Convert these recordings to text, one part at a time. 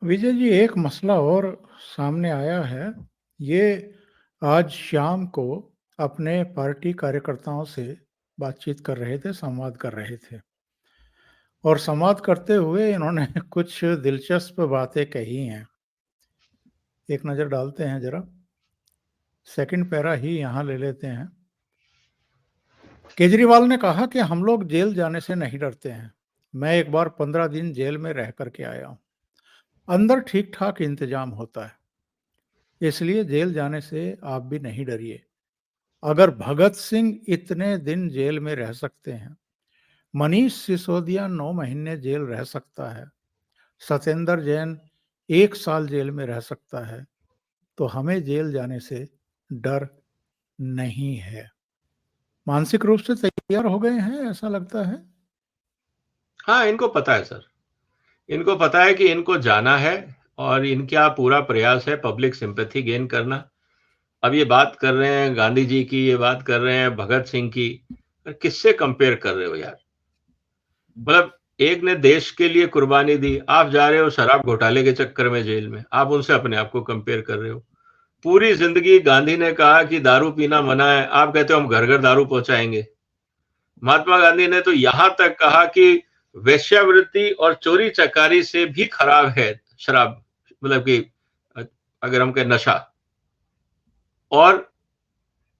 विजय जी, एक मसला और सामने आया है। ये आज शाम को अपने पार्टी कार्यकर्ताओं से बातचीत कर रहे थे, संवाद कर रहे थे और संवाद करते हुए इन्होंने कुछ दिलचस्प बातें कही हैं। एक नज़र डालते हैं जरा, सेकंड पैरा ही यहाँ ले लेते हैं। केजरीवाल ने कहा कि हम लोग जेल जाने से नहीं डरते हैं। मैं एक बार 15 दिन जेल में रह करके आया हूँ। अंदर ठीक ठाक इंतजाम होता है, इसलिए जेल जाने से आप भी नहीं डरिए। अगर भगत सिंह इतने दिन जेल में रह सकते हैं, मनीष सिसोदिया 9 महीने जेल रह सकता है, सत्येंद्र जैन 1 साल जेल में रह सकता है, तो हमें जेल जाने से डर नहीं है। मानसिक रूप से तैयार हो गए हैं, ऐसा लगता है। हाँ, इनको पता है सर। इनको पता है कि इनको जाना है और इनका पूरा प्रयास है पब्लिक सिंपैथी गेन करना। अब ये बात कर रहे हैं गांधी जी की, ये बात कर रहे हैं भगत सिंह की। किससे कंपेयर कर रहे हो यार? मतलब एक ने देश के लिए कुर्बानी दी, आप जा रहे हो शराब घोटाले के चक्कर में जेल में, आप उनसे अपने आप को कंपेयर कर रहे हो। पूरी जिंदगी गांधी ने कहा कि दारू पीना मना है, आप कहते हो हम घर घर दारू पहुंचाएंगे। महात्मा गांधी ने तो यहां तक कहा कि वेश्यावृत्ति और चोरी चकारी से भी खराब है शराब, मतलब कि अगर हम कहें नशा। और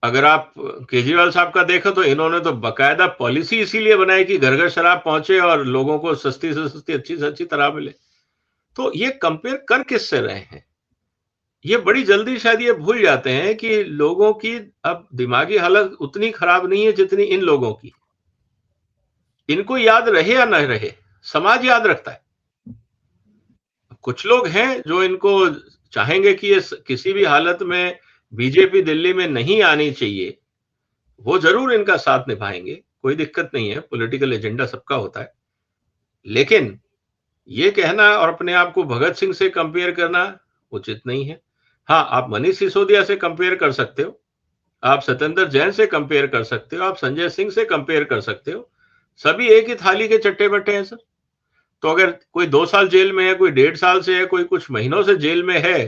अगर आप केजरीवाल साहब का देखो तो इन्होंने तो बकायदा पॉलिसी इसीलिए बनाई कि घर घर शराब पहुंचे और लोगों को सस्ती से सस्ती अच्छी से अच्छी तरह मिले। तो ये कंपेयर कर किससे रहे हैं? ये बड़ी जल्दी शायद ये भूल जाते हैं कि लोगों की अब दिमागी हालत उतनी खराब नहीं है जितनी इन लोगों की। इनको याद रहे या न रहे, समाज याद रखता है। कुछ लोग हैं जो इनको चाहेंगे कि ये किसी भी हालत में बीजेपी दिल्ली में नहीं आनी चाहिए, वो जरूर इनका साथ निभाएंगे, कोई दिक्कत नहीं है, पॉलिटिकल एजेंडा सबका होता है। लेकिन ये कहना और अपने आप को भगत सिंह से कंपेयर करना उचित नहीं है। हाँ, आप मनीष सिसोदिया से कंपेयर कर सकते हो, आप सत्येंद्र जैन से कंपेयर कर सकते हो, आप संजय सिंह से कंपेयर कर सकते हो। सभी एक ही थाली के चट्टे बट्टे हैं सर। तो अगर कोई 2 साल जेल में है, कोई 1.5 साल से है, कोई कुछ महीनों से जेल में है,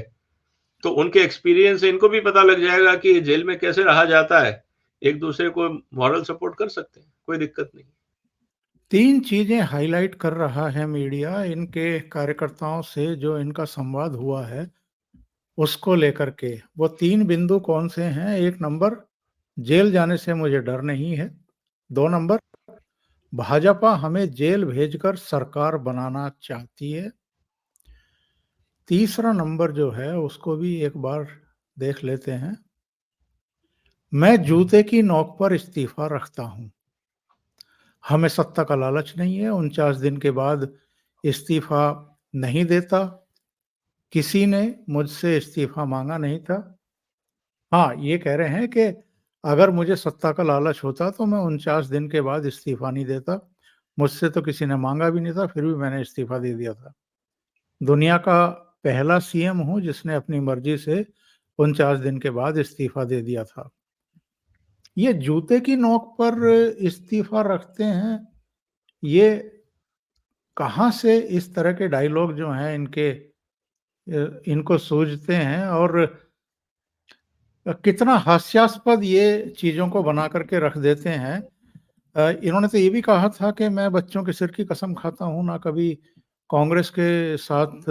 तो उनके एक्सपीरियंस से इनको भी पता लग जाएगा कि जेल में कैसे रहा जाता है। एक दूसरे को मॉरल सपोर्ट कर सकते हैं, कोई दिक्कत नहीं। 3 चीजें हाईलाइट कर रहा है मीडिया इनके कार्यकर्ताओं से जो इनका संवाद हुआ है उसको लेकर के। वो 3 बिंदु कौन से हैं? 1 नंबर, जेल जाने से मुझे डर नहीं है। 2 नंबर, भाजपा हमें जेल भेजकर सरकार बनाना चाहती है। तीसरा नंबर जो है उसको भी एक बार देख लेते हैं। मैं जूते की नोक पर इस्तीफा रखता हूं। हमें सत्ता का लालच नहीं है, 49 दिन के बाद इस्तीफा नहीं देता। किसी ने मुझसे इस्तीफा मांगा नहीं था। हाँ, ये कह रहे हैं कि अगर मुझे सत्ता का लालच होता तो मैं 49 दिन के बाद इस्तीफा नहीं देता। मुझसे तो किसी ने मांगा भी नहीं था, फिर भी मैंने इस्तीफा दे दिया था। दुनिया का पहला सीएम हूँ जिसने अपनी मर्जी से 49 दिन के बाद इस्तीफा दे दिया था। ये जूते की नोक पर इस्तीफा रखते हैं, ये कहाँ से इस तरह के डायलॉग जो हैं इनको सूझते हैं और कितना हास्यास्पद ये चीज़ों को बना करके रख देते हैं। इन्होंने तो ये भी कहा था कि मैं बच्चों के सिर की कसम खाता हूँ, ना कभी कांग्रेस के साथ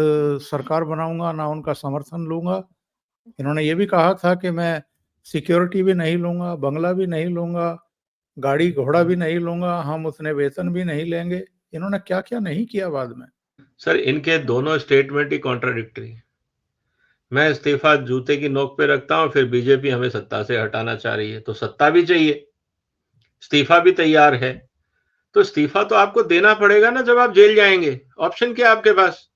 सरकार बनाऊंगा, ना उनका समर्थन लूंगा। इन्होंने ये भी कहा था कि मैं सिक्योरिटी भी नहीं लूंगा, बंगला भी नहीं लूंगा, गाड़ी घोड़ा भी नहीं लूंगा, हम उतने वेतन भी नहीं लेंगे। इन्होंने क्या क्या नहीं किया बाद में। सर, इनके दोनों स्टेटमेंट ही कॉन्ट्राडिक्टरी है। मैं इस्तीफा जूते की नोक पे रखता हूं, फिर बीजेपी हमें सत्ता से हटाना चाह रही है, तो सत्ता भी चाहिए, इस्तीफा भी तैयार है। तो इस्तीफा तो आपको देना पड़ेगा ना जब आप जेल जाएंगे। ऑप्शन क्या है आपके पास?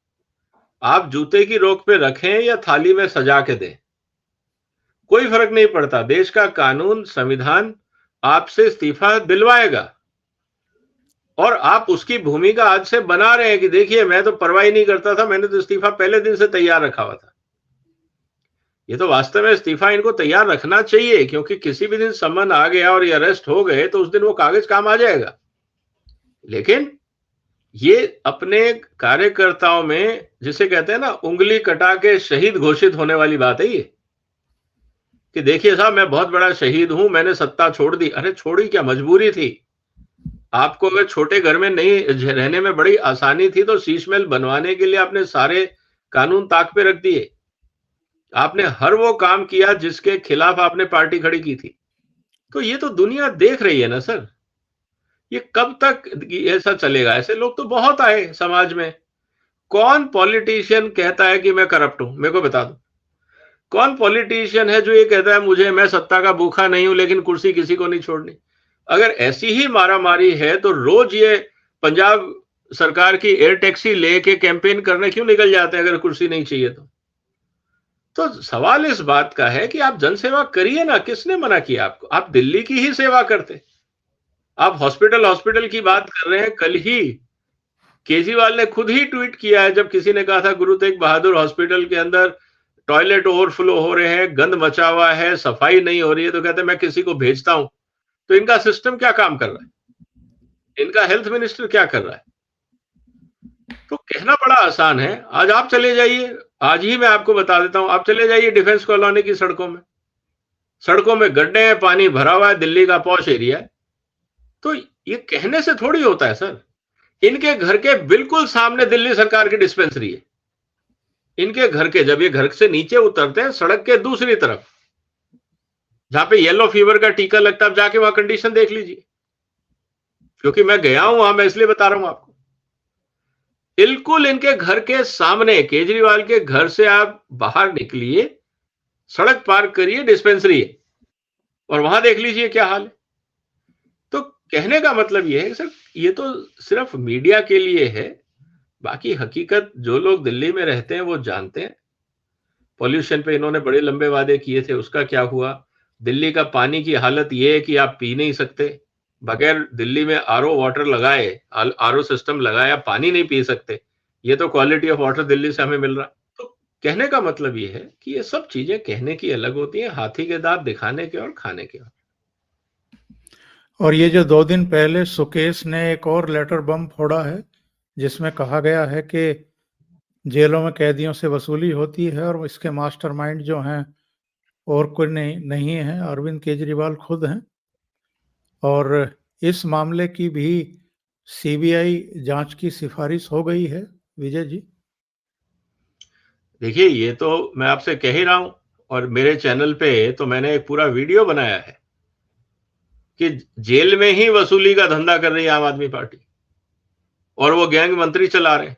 आप जूते की नोक पे रखें या थाली में सजा के दें, कोई फर्क नहीं पड़ता। देश का कानून, संविधान आपसे इस्तीफा दिलवाएगा और आप उसकी भूमिका आज से बना रहे हैं कि देखिए मैं तो परवाह नहीं करता था, मैंने तो इस्तीफा पहले दिन से तैयार रखा हुआ था। ये तो वास्तव में इस्तीफा इनको तैयार रखना चाहिए, क्योंकि किसी भी दिन समन आ गया और ये अरेस्ट हो गए तो उस दिन वो कागज काम आ जाएगा। लेकिन ये अपने कार्यकर्ताओं में, जिसे कहते हैं ना, उंगली कटा के शहीद घोषित होने वाली बात है ये, कि देखिए साहब मैं बहुत बड़ा शहीद हूं, मैंने सत्ता छोड़ दी। अरे छोड़ी क्या, मजबूरी थी। आपको अगर छोटे घर में नहीं रहने में बड़ी आसानी थी तो शीश महल बनवाने के लिए आपने सारे कानून ताक पे रख दिए। आपने हर वो काम किया जिसके खिलाफ आपने पार्टी खड़ी की थी। तो ये तो दुनिया देख रही है ना सर। ये कब तक ऐसा चलेगा? ऐसे लोग तो बहुत आए समाज में। कौन पॉलिटिशियन कहता है कि मैं करप्ट हूं? मेरे को बता दो। कौन पॉलिटिशियन है जो ये कहता है मुझे, मैं सत्ता का भूखा नहीं हूं लेकिन कुर्सी किसी को नहीं छोड़नी? अगर ऐसी ही मारामारी है तो रोज ये पंजाब सरकार की एयर टैक्सी लेके कैंपेन करने क्यों निकल जाते हैं अगर कुर्सी नहीं चाहिए तो सवाल इस बात का है कि आप जनसेवा करिए ना। किसने मना किया आपको? आप दिल्ली की ही सेवा करते। आप हॉस्पिटल की बात कर रहे हैं। कल ही केजरीवाल ने खुद ही ट्वीट किया है, जब किसी ने कहा था गुरु तेग बहादुर हॉस्पिटल के अंदर टॉयलेट ओवरफ्लो हो रहे हैं, गंद मचा हुआ है, सफाई नहीं हो रही है, तो कहते हैं मैं किसी को भेजता हूं। तो इनका सिस्टम क्या काम कर रहा है? इनका हेल्थ मिनिस्टर क्या कर रहा है? तो कहना बड़ा आसान है। आज आप चले जाइए, आज ही मैं आपको बता देता हूं, आप चले जाइए डिफेंस कॉलोनी की सड़कों में गड्ढे हैं, पानी भरा हुआ है, दिल्ली का पॉश एरिया है। तो ये कहने से थोड़ी होता है सर। इनके घर के बिल्कुल सामने दिल्ली सरकार की डिस्पेंसरी है। इनके घर के, जब ये घर से नीचे उतरते हैं, सड़क के दूसरी तरफ जहां पे येलो फीवर का टीका लगता है, आप जाके वहां कंडीशन देख लीजिए, क्योंकि मैं गया हूं वहां, मैं इसलिए बता रहा हूं आपको। बिल्कुल इनके घर के सामने, केजरीवाल के घर से आप बाहर निकलिए, सड़क पार करिए, डिस्पेंसरी है, और वहां देख लीजिए क्या हाल है। तो कहने का मतलब यह है कि सर, ये तो सिर्फ मीडिया के लिए है। बाकी हकीकत जो लोग दिल्ली में रहते हैं वो जानते हैं। पॉल्यूशन पे इन्होंने बड़े लंबे वादे किए थे, उसका क्या हुआ? दिल्ली का पानी की हालत ये है कि आप पी नहीं सकते। बगैर दिल्ली में आरओ वाटर लगाए, आरओ सिस्टम लगाया, पानी नहीं पी सकते। ये तो क्वालिटी ऑफ वाटर दिल्ली से हमें मिल रहा है। तो कहने का मतलब ये है कि ये सब चीजें कहने की अलग होती हैं, हाथी के दांत दिखाने के और खाने के। और ये जो 2 दिन पहले सुकेश ने एक और लेटर बम फोड़ा है, जिसमें कहा गया है कि जेलों में कैदियों से वसूली होती है और इसके मास्टरमाइंड जो हैं और कोई नहीं है, अरविंद केजरीवाल खुद हैं। और इस मामले की भी सीबीआई जांच की सिफारिश हो गई है, विजय जी। देखिए, ये तो मैं आपसे कह ही रहा हूं, और मेरे चैनल पे तो मैंने एक पूरा वीडियो बनाया है कि जेल में ही वसूली का धंधा कर रही है आम आदमी पार्टी, और वो गैंग मंत्री चला रहे हैं।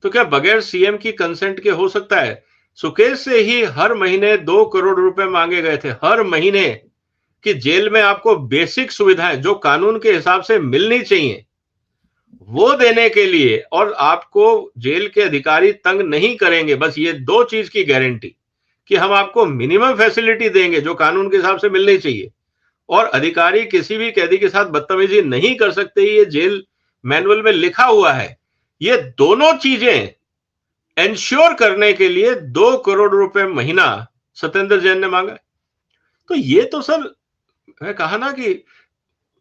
तो क्या बगैर सीएम की कंसेंट के हो सकता है? सुकेश से ही हर महीने 2 करोड़ रुपए मांगे गए थे, हर महीने, कि जेल में आपको बेसिक सुविधाएं जो कानून के हिसाब से मिलनी चाहिए वो देने के लिए, और आपको जेल के अधिकारी तंग नहीं करेंगे, बस ये 2 चीज की गारंटी, कि हम आपको मिनिमम फैसिलिटी देंगे जो कानून के हिसाब से मिलनी चाहिए, और अधिकारी किसी भी कैदी के साथ बदतमीजी नहीं कर सकते, ये जेल मैनुअल में लिखा हुआ है। ये दोनों चीजें एंश्योर करने के लिए 2 करोड़ रुपए महीना सत्येंद्र जैन ने मांगा। तो ये तो सर, मैं कहा ना कि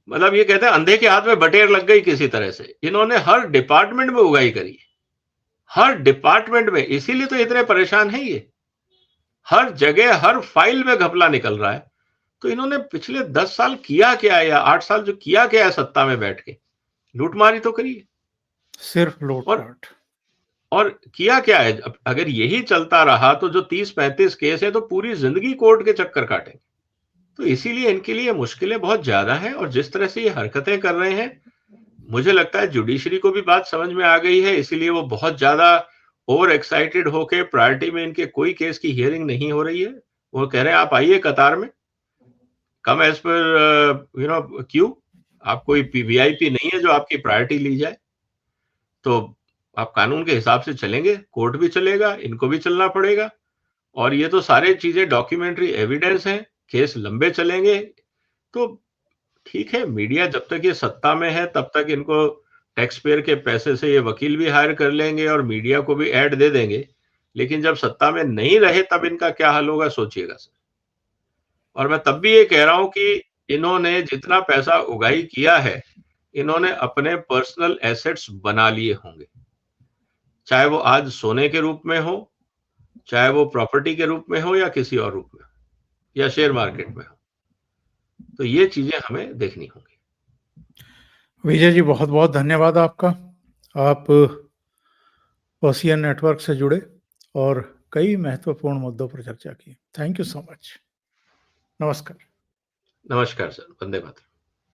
मतलब ये कहते हैं अंधे के हाथ में बटेर लग गई किसी तरह से। इन्होंने हर डिपार्टमेंट में उगाई करी, हर डिपार्टमेंट में। इसीलिए तो इतने परेशान है ये। हर जगह हर फाइल में घपला निकल रहा है। तो इन्होंने पिछले 10 साल किया क्या है, या 8 साल जो किया क्या है सत्ता में बैठ के? लूटमारी तो करी है, सिर्फ लूटपाट। और किया क्या है? अगर यही चलता रहा तो जो 30-35 केस है तो पूरी जिंदगी कोर्ट के चक्कर काटेंगे। तो इसीलिए इनके लिए मुश्किलें बहुत ज्यादा हैं, और जिस तरह से ये हरकतें कर रहे हैं, मुझे लगता है जुडिशरी को भी बात समझ में आ गई है। इसीलिए वो बहुत ज्यादा ओवर एक्साइटेड होके, प्रायोरिटी में इनके कोई केस की हियरिंग नहीं हो रही है। वो कह रहे हैं आप आइए कतार में, कम एज पर क्यू। आप कोई वीआईपी नहीं है जो आपकी प्रायोरिटी ली जाए। तो आप कानून के हिसाब से चलेंगे, कोर्ट भी चलेगा, इनको भी चलना पड़ेगा। और ये तो सारे चीजें डॉक्यूमेंट्री एविडेंस हैं, केस लंबे चलेंगे। तो ठीक है, मीडिया जब तक ये सत्ता में है तब तक इनको टैक्स पेयर के पैसे से ये वकील भी हायर कर लेंगे और मीडिया को भी ऐड दे देंगे। लेकिन जब सत्ता में नहीं रहे तब इनका क्या हाल होगा, सोचिएगा सर। और मैं तब भी ये कह रहा हूं कि इन्होंने जितना पैसा उगाही किया है, इन्होंने अपने पर्सनल एसेट्स बना लिए होंगे। चाहे वो आज सोने के रूप में हो, चाहे वो प्रॉपर्टी के रूप में हो या किसी और रूप में, या शेयर मार्केट में हो। तो ये चीज़ें हमें देखनी होंगी। विजय जी, बहुत-बहुत धन्यवाद आपका। आप पर्सियन नेटवर्क से जुड़े और कई महत्वपूर्ण मुद्दों पर चर्चा की। Thank you so much. नमस्कार। नमस्कार सर, वंदे मातरम।